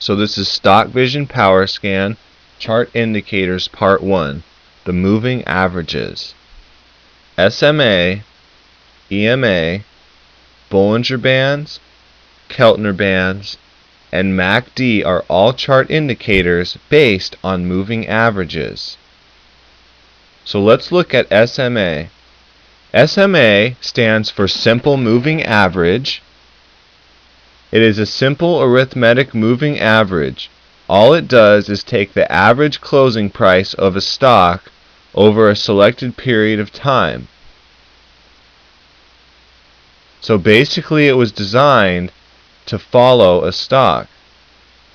So this is Stock Vision PowerScan Chart Indicators Part 1, the moving averages. SMA, EMA, Bollinger Bands, Keltner Bands, and MACD are all chart indicators based on moving averages. So let's look at SMA. SMA stands for Simple Moving Average. It is a simple arithmetic moving average. All it does is take the average closing price of a stock over a selected period of time. So basically it was designed to follow a stock.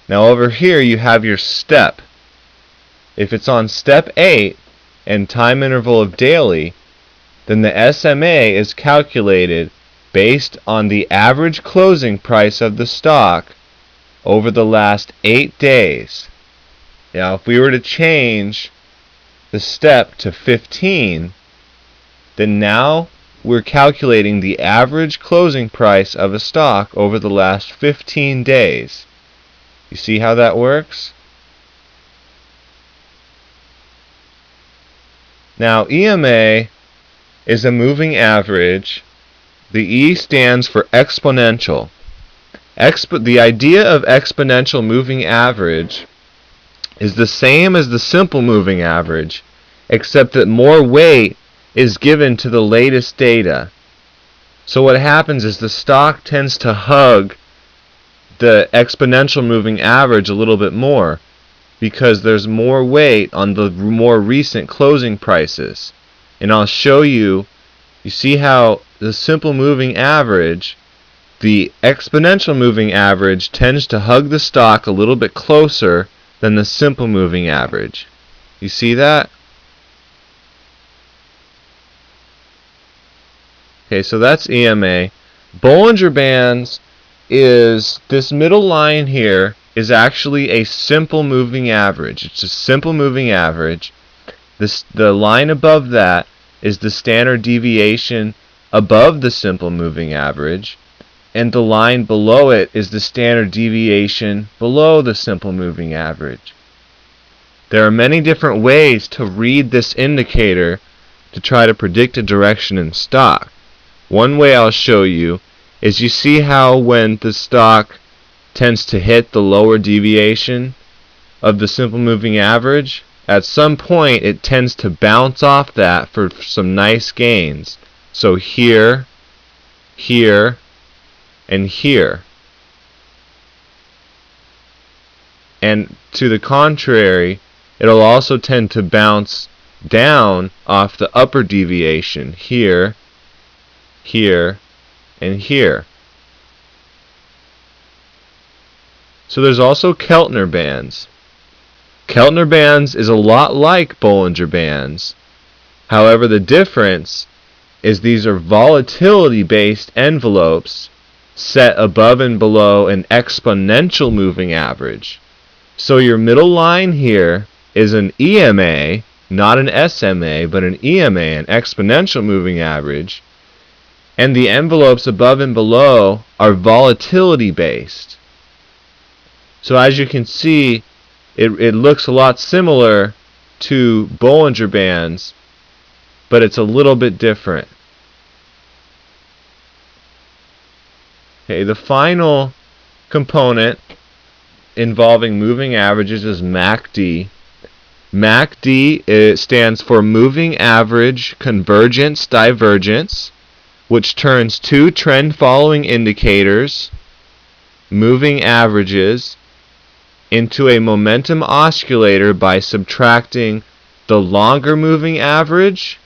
Now over here you have your step. If it's on step 8 and time interval of daily, then the SMA is calculated based on the average closing price of the stock over the last 8 days. Now if we were to change the step to 15, then now we're calculating the average closing price of a stock over the last 15 days. You see how that works? Now EMA is a moving average. The E stands for exponential. The idea of exponential moving average is the same as the simple moving average, except that more weight is given to the latest data. So what happens is the stock tends to hug the exponential moving average a little bit more because there's more weight on the more recent closing prices. And I'll show you, you see how the simple moving average, the exponential moving average tends to hug the stock a little bit closer than the simple moving average. You see that? Okay, so that's EMA. Bollinger Bands is this middle line here is actually a simple moving average. It's a simple moving average. The line above that is the standard deviation above the simple moving average, and the line below it is the standard deviation below the simple moving average. There are many different ways to read this indicator to try to predict a direction in stock. One way I'll show you is you see how when the stock tends to hit the lower deviation of the simple moving average, at some point it tends to bounce off that for some nice gains. So here, here, and here. And to the contrary, it'll also tend to bounce down off the upper deviation here, here, and here. So there's also Keltner Bands. Keltner Bands is a lot like Bollinger Bands. However, the difference is these are volatility-based envelopes set above and below an exponential moving average. So your middle line here is an EMA, not an SMA, but an EMA, an exponential moving average. And the envelopes above and below are volatility-based. So as you can see, it looks a lot similar to Bollinger Bands, but it's a little bit different. Okay, the final component involving moving averages is MACD. MACD stands for Moving Average Convergence Divergence, which turns two trend-following indicators, moving averages, into a momentum oscillator by subtracting the longer moving average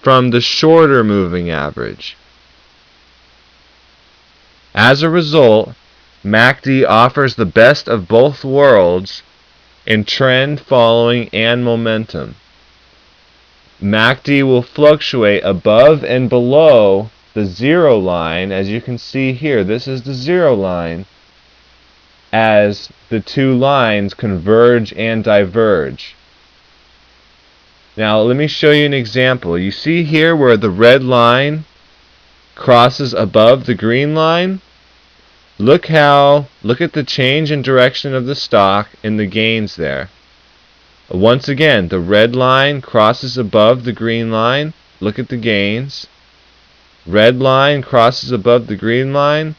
from the shorter moving average. As a result, MACD offers the best of both worlds in trend following and momentum. MACD will fluctuate above and below the zero line. As you can see here, this is the zero line, as the two lines converge and diverge. Now let me show you an example. You see here where the red line crosses above the green line? look at the change in direction of the stock and the gains there. Once again, the red line crosses above the green line. Look at the gains. Red line crosses above the green line.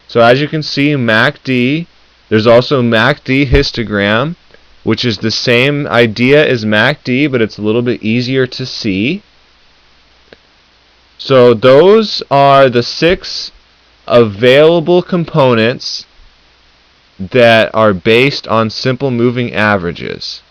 So as you can see, MACD, there's also MACD histogram, which is the same idea as MACD, but it's a little bit easier to see. So those are the 6 available components that are based on simple moving averages.